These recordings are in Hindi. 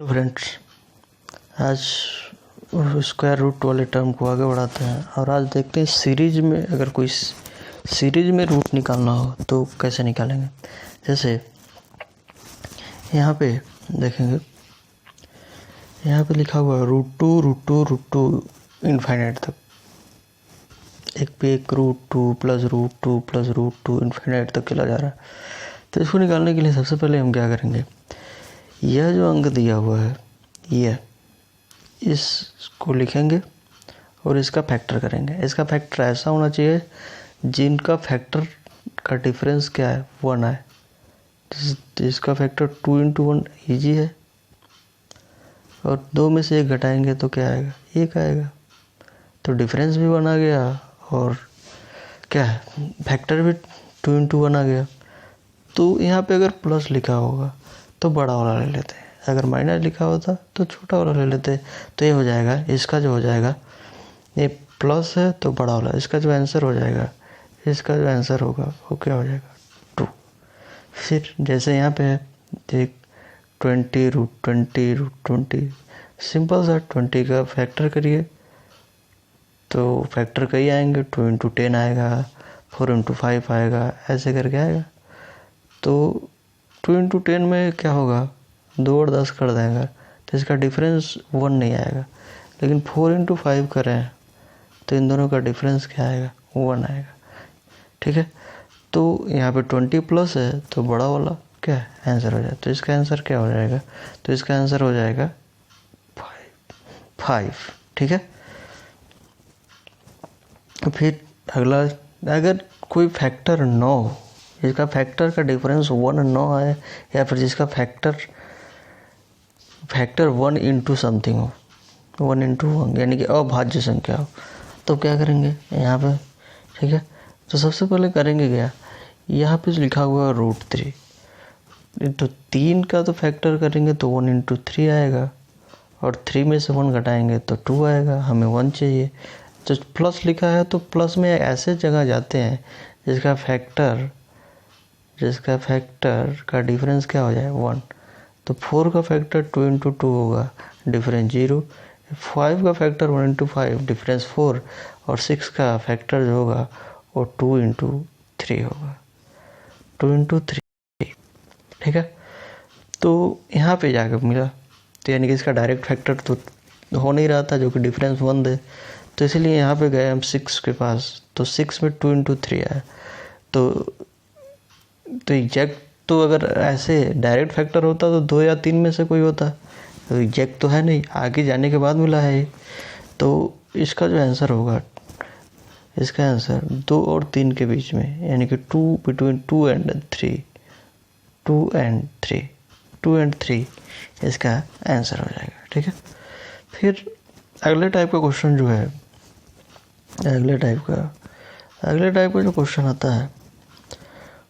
फ्रेंड्स, आज स्क्वायर रूट वाले टर्म को आगे बढ़ाते हैं और आज देखते हैं सीरीज में अगर कोई सीरीज में रूट निकालना हो तो कैसे निकालेंगे। जैसे यहाँ पे देखेंगे, यहाँ पे लिखा हुआ है रूट टू इनफाइनाइट तक। एक पे एक root two plus root two infinite तक चला जा रहा है। तो इसको निकालने के लिए सबसे पहले हम क्या करेंगे, यह जो अंक दिया हुआ है यह इसको लिखेंगे और इसका फैक्टर करेंगे। इसका फैक्टर ऐसा होना चाहिए जिनका फैक्टर का डिफरेंस क्या है 1 है। इसका फैक्टर 2 × 1 ईजी है और 2 में से 1 घटाएंगे तो क्या आएगा, 1 आएगा। तो डिफरेंस भी 1 आ गया और क्या है, फैक्टर भी 2 × 1 आ गया। तो यहाँ पे अगर प्लस लिखा होगा तो बड़ा वाला ले लेते हैं, अगर माइनस लिखा होता तो छोटा वाला ले लेते। तो ये हो जाएगा, इसका जो हो जाएगा, ये प्लस है तो बड़ा वाला, इसका जो आंसर हो जाएगा, इसका जो आंसर होगा वो क्या हो जाएगा 2। फिर जैसे यहाँ पे है एक 20 सिंपल सा 20 का फैक्टर करिए तो फैक्टर कई आएंगे, 2 × 10 आएगा, 4 × 5 आएगा, ऐसे करके आएगा। तो 2 × 10 में क्या होगा, 2 और 10 कर देंगे तो इसका डिफरेंस 1 नहीं आएगा। लेकिन 4 × 5 करें तो इन दोनों का डिफरेंस क्या आएगा, 1 आएगा। ठीक है, तो यहाँ पे 20 प्लस है तो बड़ा वाला क्या है, आंसर हो जाएगा। तो इसका आंसर क्या हो जाएगा, तो इसका आंसर हो जाएगा 5। ठीक है, फिर अगला, अगर कोई फैक्टर 9 हो, जिसका फैक्टर का डिफरेंस 1 9 है, या फिर जिसका फैक्टर 1 × समथिंग हो, 1 × 1 यानी कि अभाज्य संख्या हो, तो क्या करेंगे यहाँ पे। ठीक है, तो सबसे पहले करेंगे क्या, यहाँ पे लिखा हुआ है √3, तो 3 का तो फैक्टर करेंगे तो 1 × 3 आएगा और 3 में से 1 घटाएंगे तो 2 आएगा। हमें 1 चाहिए, तो प्लस लिखा है तो प्लस में ऐसे जगह जाते हैं जिसका फैक्टर का डिफरेंस क्या हो जाए 1। तो 4 का फैक्टर 2 × 2 होगा, डिफरेंस 0। 5 का फैक्टर 1 × 5, डिफरेंस 4। और 6 का फैक्टर जो होगा वो 2 × 3 होगा, 2 × 3। ठीक है, तो यहाँ पे जाकर मिला, तो यानी कि इसका डायरेक्ट फैक्टर तो हो नहीं रहा था जो कि डिफरेंस 1 दे, तो इसीलिए यहाँ पे गए हम 6 के पास, तो 6 में 2 × 3 आया। तो एग्जैक्ट, तो अगर ऐसे डायरेक्ट फैक्टर होता तो 2 या 3 में से कोई होता, तो एग्जैक्ट तो है नहीं, आगे जाने के बाद मिला है। तो इसका जो आंसर होगा, इसका आंसर 2 और 3 के बीच में, यानी कि 2 × 2 & 3 इसका आंसर हो जाएगा। ठीक है, फिर अगले टाइप का क्वेश्चन जो है, अगले टाइप का जो क्वेश्चन आता है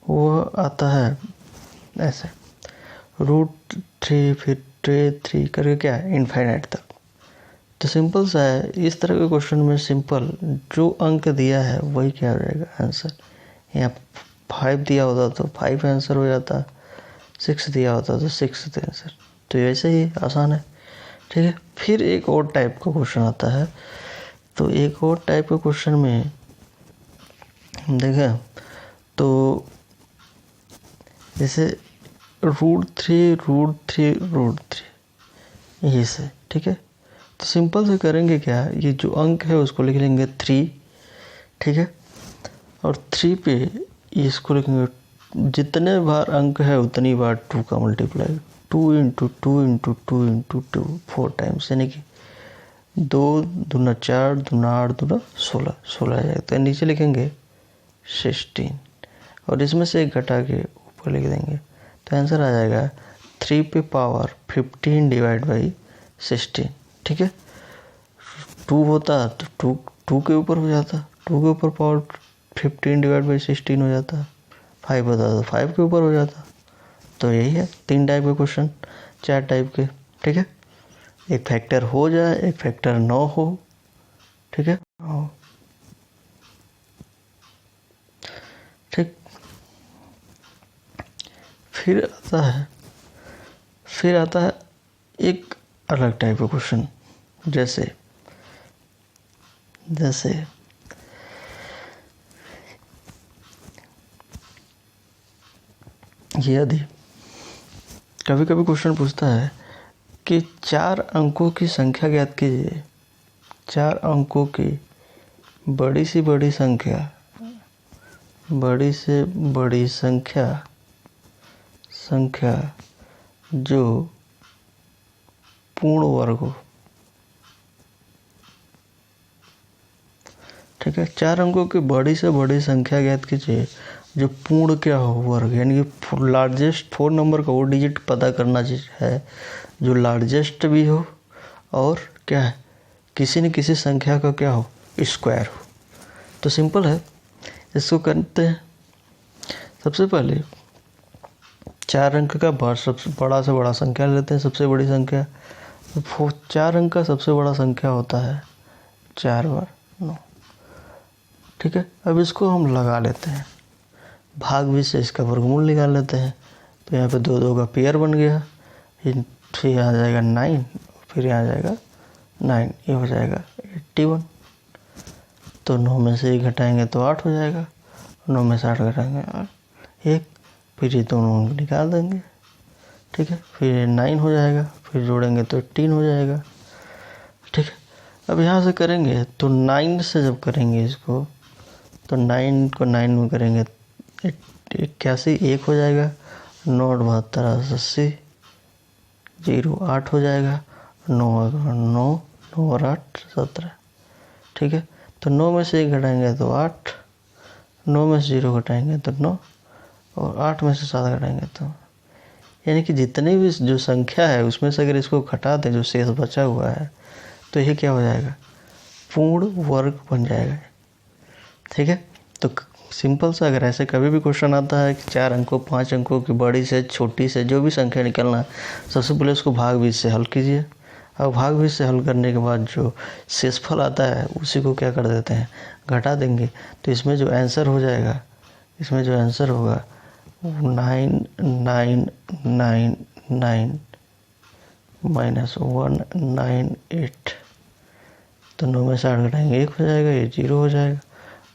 वो आता है ऐसे, √3 फिर 3 करके क्या है इनफाइनाइट तक। तो सिंपल सा है, इस तरह के क्वेश्चन में सिंपल जो अंक दिया है वही क्या हो जाएगा आंसर। यहाँ 5 दिया होता तो 5 आंसर हो जाता, 6 दिया होता तो 6 आंसर। तो ऐसे ही आसान है। ठीक है, फिर एक और टाइप का क्वेश्चन आता है। तो एक और टाइप के क्वेश्चन में देखें तो जैसे √3 यही से। ठीक है, तो सिंपल से करेंगे क्या, ये जो अंक है उसको लिख लेंगे 3। ठीक है, और 3 पे इसको लिखेंगे, जितने बार अंक है उतनी बार 2 का मल्टीप्लाई, 2 × 2 × 2 × 2 4 टाइम्स, यानी कि 2 दूना 4 दूना 8 दूना 16 आ जाएगा। तो नीचे लिखेंगे 16 और इसमें से 1 घटा के ऊपर लिख देंगे, तो आंसर आ जाएगा 3 पे पावर 15 / 16। ठीक है, 2 होता तो 2 के ऊपर हो जाता, 2 के ऊपर पावर 15 / 16 हो जाता, 5 होता तो 5 के ऊपर हो जाता। तो यही है 3 टाइप के क्वेश्चन, 4 टाइप के। ठीक है, एक फैक्टर हो जाए, एक फैक्टर 9 हो। ठीक है, ठीक। फिर आता है एक अलग टाइप का क्वेश्चन, जैसे यदि कभी कभी क्वेश्चन पूछता है कि 4 अंकों की संख्या ज्ञात कीजिए, 4 अंकों की बड़ी से बड़ी संख्या जो पूर्ण वर्ग हो। ठीक है, 4 अंकों की बड़ी से बड़ी संख्या ज्ञात कीजिए जो पूर्ण क्या हो, वर्ग, यानी कि लार्जेस्ट 4 नंबर का वो डिजिट पता करना है जो लार्जेस्ट भी हो और क्या है, किसी न किसी संख्या का क्या हो, स्क्वायर हो। तो सिंपल है, इसको करते हैं। सबसे पहले 4 अंक का सबसे बड़ा से बड़ा संख्या लेते हैं, सबसे बड़ी संख्या। 4 अंक का सबसे बड़ा संख्या होता है 4 बार 9। ठीक है, अब इसको हम लगा लेते हैं, भाग 20 से इसका वर्गमूल निकाल लेते हैं। तो यहाँ पे 2 2 का पेयर बन गया, फिर यहाँ आ जाएगा 9, फिर यहाँ आ जाएगा 9, ये हो जाएगा 81। तो 9 में से 1 घटाएंगे तो 8 हो जाएगा, 9 में से 8 घटाएंगे 1, फिर ये दोनों निकाल देंगे। ठीक है, फिर 9 हो जाएगा, फिर जोड़ेंगे तो 18 हो जाएगा। ठीक है, अब यहाँ से करेंगे तो 9 से जब करेंगे इसको, तो 9 को 9 में करेंगे 81, 1 हो जाएगा, 9 72 80, 0 8 हो जाएगा, 9 और 8 17। ठीक है, तो 9 में से 1 घटाएंगे तो 8, 9 में से 0 घटाएंगे तो 9, और 8 में से 7 घटाएंगे तो, यानी कि जितनी भी जो संख्या है उसमें से अगर इसको घटा दें जो शेष बचा हुआ है तो ये क्या हो जाएगा, पूर्ण वर्ग बन जाएगा। ठीक है, तो सिंपल सा अगर ऐसे कभी भी क्वेश्चन आता है कि 4 अंकों 5 अंकों की बड़ी से छोटी से जो भी संख्या निकलना है, सबसे पहले उसको भाग 20 से हल कीजिए। अब भाग 20 से हल करने के बाद जो शेषफल आता है उसी को क्या कर देते हैं, घटा देंगे। तो इसमें जो आंसर हो जाएगा, इसमें जो आंसर होगा 9999 माइनस 198। तो 9 में से 8 घटाएंगे 1 हो जाएगा, ये 0 हो जाएगा,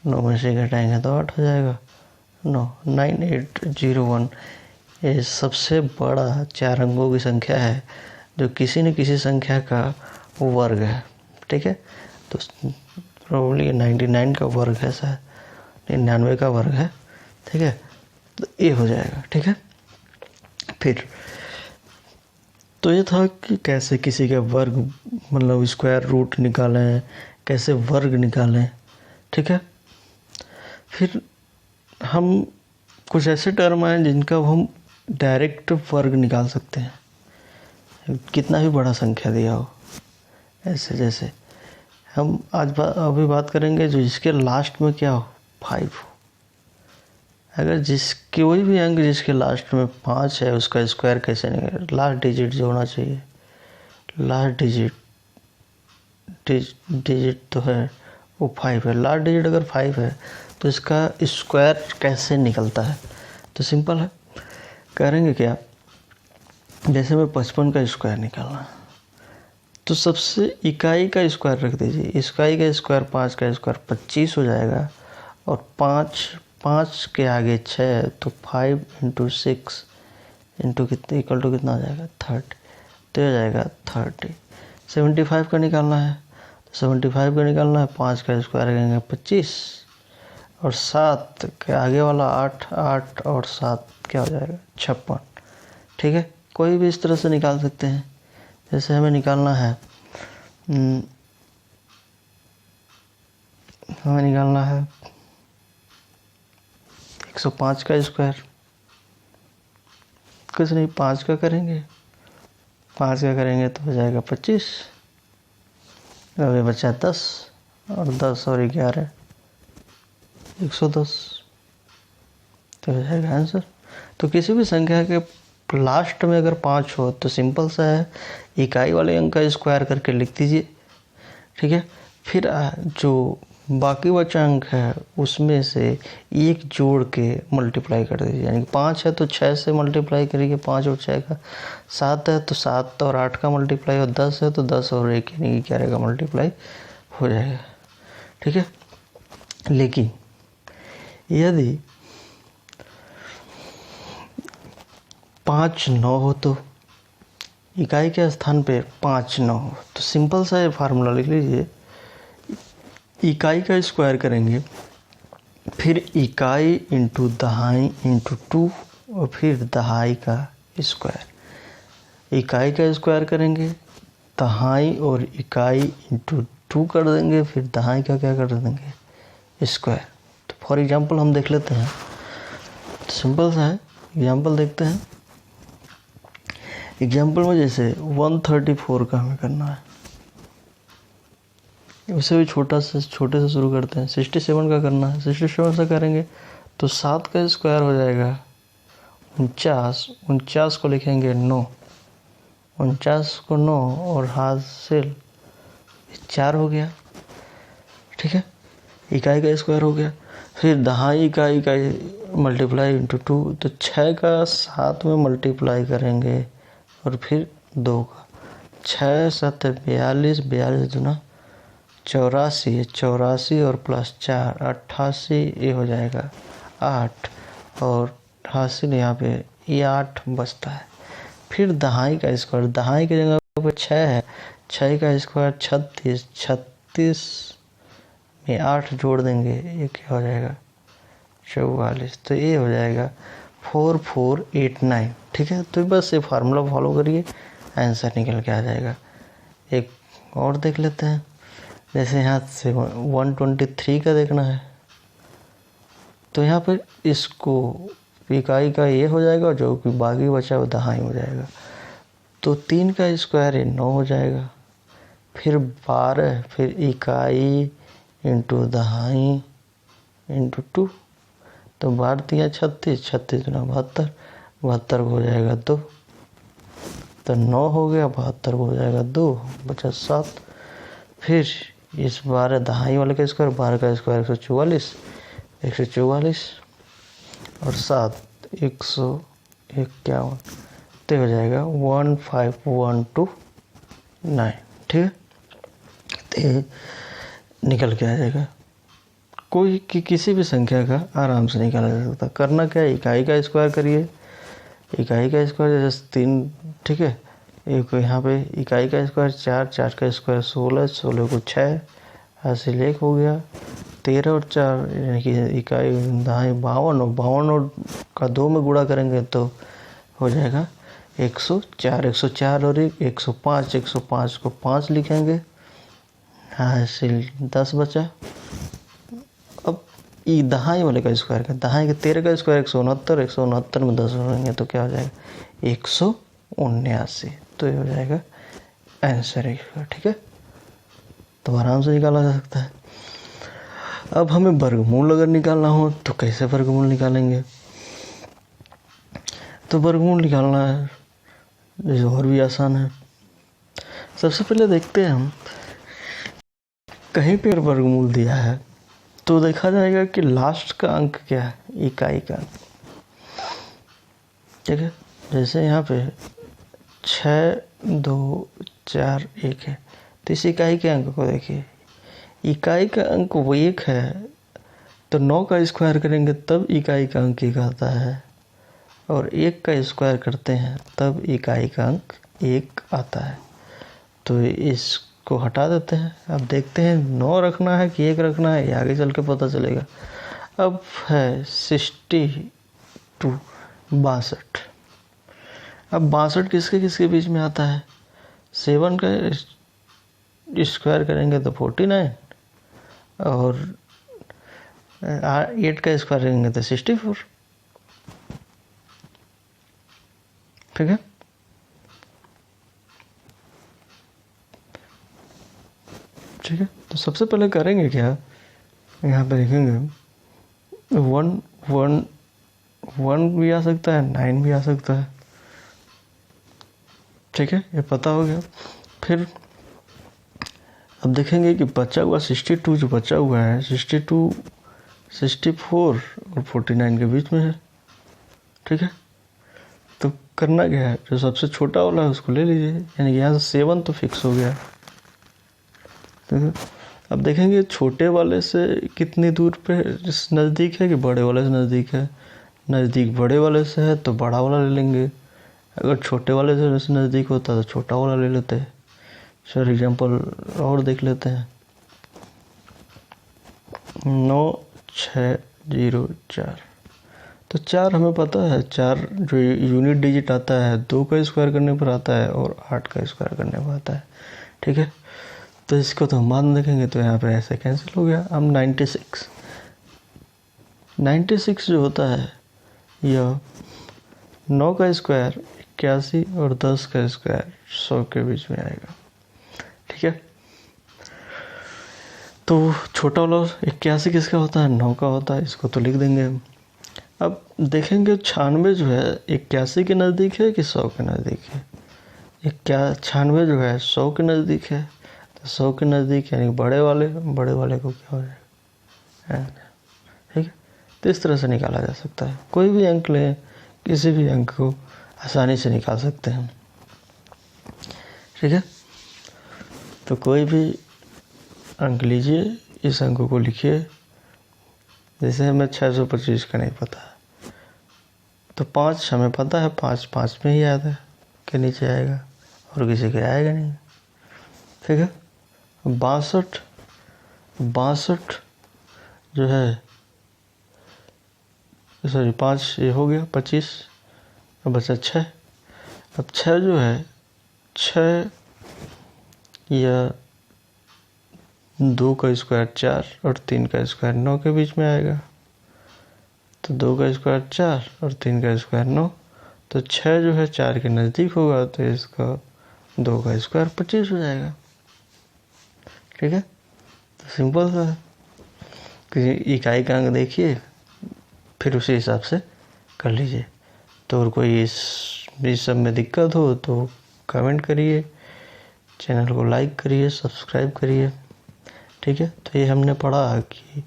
9 में से घटाएंगे तो 8 हो जाएगा, 9801। ये सबसे बड़ा 4 अंकों की संख्या है जो किसी न किसी संख्या का वर्ग है। ठीक है, तो प्रोबेबली 99 का वर्ग है, शायद 99 का वर्ग है। ठीक है, तो ये हो जाएगा। ठीक है, फिर तो ये था कि कैसे किसी का वर्ग मतलब स्क्वायर रूट निकालें, कैसे वर्ग निकालें। ठीक है, फिर हम कुछ ऐसे टर्म हैं जिनका हम डायरेक्ट वर्ग निकाल सकते हैं, कितना भी बड़ा संख्या दिया हो। ऐसे जैसे हम अभी बात करेंगे जो जिसके लास्ट में क्या हो, 5 हो। अगर जिसके कोई भी अंक जिसके लास्ट में 5 है उसका स्क्वायर कैसे निकलेगा, लास्ट डिजिट जो होना चाहिए, लास्ट डिजिट तो है वो 5 है, लास्ट डिजिट अगर 5 है तो इसका स्क्वायर कैसे निकलता है। तो सिंपल है, करेंगे क्या, जैसे मैं 55 का स्क्वायर निकालना है तो सबसे इकाई का स्क्वायर रख दीजिए, इकाई का स्क्वायर 5 का स्क्वायर 25 हो जाएगा, और 5 के आगे 6 तो 5 × 6 इंटू कितने इक्वल टू कितना आ जाएगा 30, तो हो जाएगा 30। 75 का निकालना है तो 75 का निकालना है, 5 का स्क्वायर करेंगे 25, और 7 के आगे वाला 8 और 7 क्या हो जाएगा 56। ठीक है, कोई भी इस तरह से निकाल सकते हैं। जैसे हमें निकालना है 105 का स्क्वायर, कुछ नहीं 5 का करेंगे, 5 का करेंगे तो हो जाएगा 25, अभी बचा 10, और 10 और 11 110, तो हो जाएगा आंसर। तो किसी भी संख्या के लास्ट में अगर 5 हो तो सिंपल सा है, इकाई वाले अंक का स्क्वायर करके लिख दीजिए। ठीक है, फिर जो बाकी बचा अंक है उसमें से एक जोड़ के मल्टीप्लाई कर दीजिए, यानी कि 5 है तो 6 से मल्टीप्लाई करिए, 5 और 6 का, 7 है तो 7 और 8 का मल्टीप्लाई, और 10 है तो 10 और 1 यानी कि 11 का मल्टीप्लाई हो जाएगा। ठीक है, लेकिन यदि 5 9 हो तो इकाई के स्थान पे 5 9 हो तो सिंपल सा ये फार्मूला लिख लीजिए, इकाई का स्क्वायर करेंगे, फिर इकाई इंटू दहाई इंटू 2 और फिर दहाई का स्क्वायर। इकाई का स्क्वायर करेंगे, दहाई और इकाई इंटू 2 कर देंगे, फिर दहाई का क्या कर देंगे, स्क्वायर। तो फॉर एग्जांपल हम देख लेते हैं, सिंपल सा है, एग्जांपल देखते हैं। एग्जांपल में जैसे 134 का हमें करना है, उसे भी छोटे से शुरू करते हैं। 67 का करना है, 67 से करेंगे तो 7 का स्क्वायर हो जाएगा 49, 49 को लिखेंगे 9, 49 को 9 और हासिल 4 हो गया। ठीक है, इकाई का स्क्वायर हो गया। फिर दहाई का इकाई मल्टीप्लाई इंटू 2, तो 6 का 7 में मल्टीप्लाई करेंगे और फिर 2 का, 6 7 42, 42 दूना 84, 84 और प्लस 4 88, ये हो जाएगा 8 और हासिल यहाँ पे ये 8 बचता है। फिर दहाई का स्क्वायर, दहाई की जगह पे 6 है, 6 का स्क्वायर 36, 36 में 8 जोड़ देंगे, ये क्या हो जाएगा 44, तो ये हो जाएगा 4489। ठीक है, तो बस ये फार्मूला फॉलो करिए, आंसर निकल के आ जाएगा। एक और देख लेते हैं, जैसे यहाँ से 123 का देखना है, तो यहाँ पर इसको इकाई का ये हो जाएगा, जो कि बाकी बचा वो दहाई हो जाएगा। तो 3 का स्क्वायर है 9 हो जाएगा, फिर 12, फिर इकाई इंटू दहाई इंटू 2, तो 12 3 36, 36 दूना 72, 72 हो जाएगा 2, तो 9 हो गया, 72 हो जाएगा 2, बचा 7। फिर इस 12 दहाई वाले का स्क्वायर, 12 का स्क्वायर 144, 144 और 7 151, तो हो जाएगा 15129। ठीक है, तो निकल के आ जाएगा। कोई किसी भी संख्या का आराम से निकाला जा सकता। करना क्या है, इकाई का स्क्वायर करिए, इकाई का स्क्वायर जैसे 3, ठीक है, एक यहाँ पे इकाई का स्क्वायर 4, 4 का स्क्वायर 16, 16 को 6 हासिल 1 हो गया, 13 और 4 यानी कि इकाई दहाई 52, और 52 का 2 में गुणा करेंगे तो हो जाएगा 104, 104 और 1 105, 105 को 5 लिखेंगे, हासिल 10 बचा। अब ये दहाई वाले का स्क्वायर का, दहाई के 13 का स्क्वायर 169, 169 में 10 जोड़ेंगे तो क्या हो जाएगा 179, तो ये हो जाएगा आंसर है। ठीक है, तो आराम से निकाला जा सकता है। अब हमें वर्गमूल अगर निकालना हो तो कैसे वर्गमूल निकालेंगे, तो वर्गमूल निकालना है जैसे और भी आसान है। सबसे पहले देखते हैं हम, कहीं पर वर्गमूल दिया है तो देखा जाएगा कि लास्ट का अंक क्या है, इकाई का। ठीक है, जैसे यहाँ पे 6 2 4 1 है, तो इस इकाई के अंक को देखिए, इकाई का अंक वो 1 है, तो 9 का स्क्वायर करेंगे तब इकाई का अंक 1 आता है, और 1 का स्क्वायर करते हैं तब इकाई का अंक 1 आता है। तो इसको हटा देते हैं। अब देखते हैं 9 रखना है कि 1 रखना है, ये आगे चल के पता चलेगा। अब है 62, 62। अब 62 किसके किसके बीच में आता है, 7 का स्क्वायर करेंगे तो 49, और 8 का स्क्वायर करेंगे तो 64। ठीक है, ठीक है, तो सबसे पहले करेंगे क्या, यहाँ पे लिखेंगे 1 1 1 भी आ सकता है, 9 भी आ सकता है। ठीक है, ये पता हो गया। फिर अब देखेंगे कि बचा हुआ 62 जो बचा हुआ है 62, 64 और 49 के बीच में है। ठीक है, तो करना क्या है, जो सबसे छोटा वाला है उसको ले लीजिए, यानी कि यहाँ से 7 तो फिक्स हो गया। ठीक, अब देखेंगे छोटे वाले से कितनी दूर पे नज़दीक है कि बड़े वाले से नज़दीक है। नज़दीक बड़े वाले से है तो बड़ा वाला ले लेंगे, अगर छोटे वाले से नज़दीक होता तो छोटा वाला ले लेते हैं। सर एग्जांपल और देख लेते हैं। 9604, तो 4 हमें पता है, 4 जो यूनिट डिजिट आता है 2 का स्क्वायर करने पर आता है और 8 का स्क्वायर करने पर आता है। ठीक है, तो इसको तो हम मान देखेंगे तो यहाँ पे ऐसे कैंसिल हो गया। अब 96 जो होता है यह 9 का स्क्वायर 81 और 10 का स्क्वायर 100 के बीच में आएगा। ठीक है, तो छोटा वाला 81 किसका होता है, 9 का होता है, इसको तो लिख देंगे हम। अब देखेंगे 96 जो है 81 के नज़दीक है कि 100 के नज़दीक है। 96 जो है 100 के नज़दीक है, तो 100 के नज़दीक यानी बड़े वाले को क्या हो जाएगा। ठीक है, तो इस तरह से निकाला जा सकता है। कोई भी अंक लें, किसी भी अंक को आसानी से निकाल सकते हैं। ठीक है, तो कोई भी अंक लीजिए, इस अंक को लिखिए। जैसे हमें 625 का नहीं पता है तो 5 हमें पता है, 5 में ही आता है के नीचे आएगा और किसी के आएगा नहीं। ठीक है, 62 जो है, सॉरी 5 ये हो गया 25, अब बचा 6। अब 6 जो है 6 या 2 का स्क्वायर 4 और 3 का स्क्वायर 9 के बीच में आएगा। तो 2 का स्क्वायर 4 और 3 का स्क्वायर 9, तो 6 जो है 4 के नज़दीक होगा तो इसका 2 का स्क्वायर 25 हो जाएगा। ठीक है, तो सिंपल सा है कि इकाई का अंक देखिए फिर उसी हिसाब से कर लीजिए। तो और कोई इस सब में दिक्कत हो तो कमेंट करिए, चैनल को लाइक करिए, सब्सक्राइब करिए। ठीक है, तो ये हमने पढ़ा कि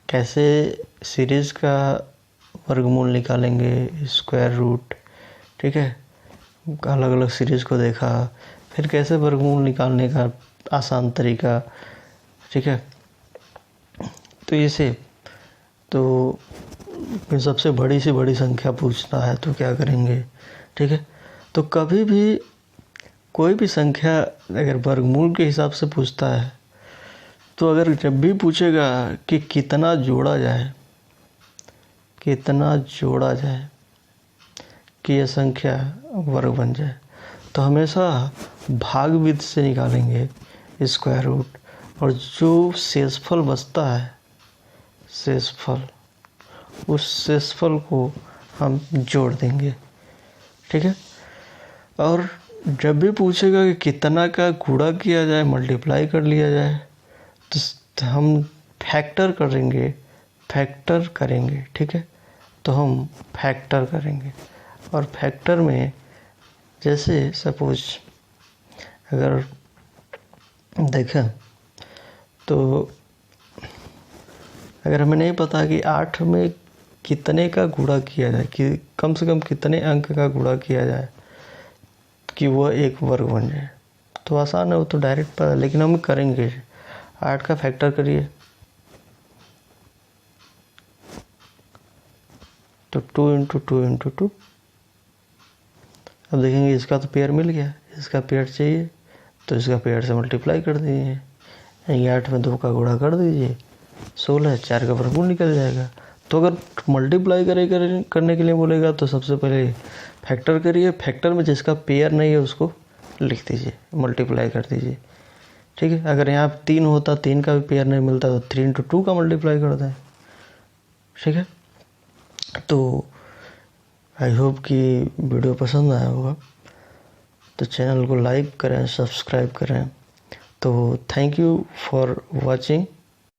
कैसे सीरीज़ का वर्गमूल निकालेंगे, स्क्वायर रूट। ठीक है, अलग अलग सीरीज़ को देखा, फिर कैसे वर्गमूल निकालने का आसान तरीका। ठीक है, तो इसे तो सबसे बड़ी से बड़ी संख्या पूछना है तो क्या करेंगे। ठीक है, तो कभी भी कोई भी संख्या अगर वर्गमूल के हिसाब से पूछता है तो अगर जब भी पूछेगा कि कितना जोड़ा जाए कि यह संख्या वर्ग बन जाए, तो हमेशा भाग विधि से निकालेंगे स्क्वायर रूट, और जो शेषफल बचता है उस शेषफल को हम जोड़ देंगे। ठीक है, और जब भी पूछेगा कि कितना का गुणा किया जाए, मल्टीप्लाई कर लिया जाए, तो हम फैक्टर करेंगे। ठीक है, तो हम फैक्टर करेंगे, और फैक्टर में जैसे सपोज अगर देखें तो अगर हमें नहीं पता कि 8 में कितने का गुणा किया जाए, कि कम से कम कितने अंक का गुणा किया जाए कि वह एक वर्ग बन जाए, तो आसान है, वो तो डायरेक्ट पता, लेकिन हम करेंगे। 8 का फैक्टर करिए तो 2 × 2 × 2। अब देखेंगे इसका तो पेयर मिल गया, इसका पेयर चाहिए तो इसका पेयर से मल्टीप्लाई कर दीजिए, 8 में 2 का गुणा कर दीजिए, 16, 4 का वर्गमूल निकल जाएगा। तो अगर मल्टीप्लाई करने के लिए बोलेगा तो सबसे पहले फैक्टर करिए, फैक्टर में जिसका पेयर नहीं है उसको लिख दीजिए, मल्टीप्लाई कर दीजिए। ठीक है, अगर यहाँ 3 होता, 3 का भी पेयर नहीं मिलता तो 3 × 2 का मल्टीप्लाई कर दें। ठीक है, तो आई होप कि वीडियो पसंद आया होगा, तो चैनल को लाइक करें, सब्सक्राइब करें। तो थैंक यू फॉर वॉचिंग।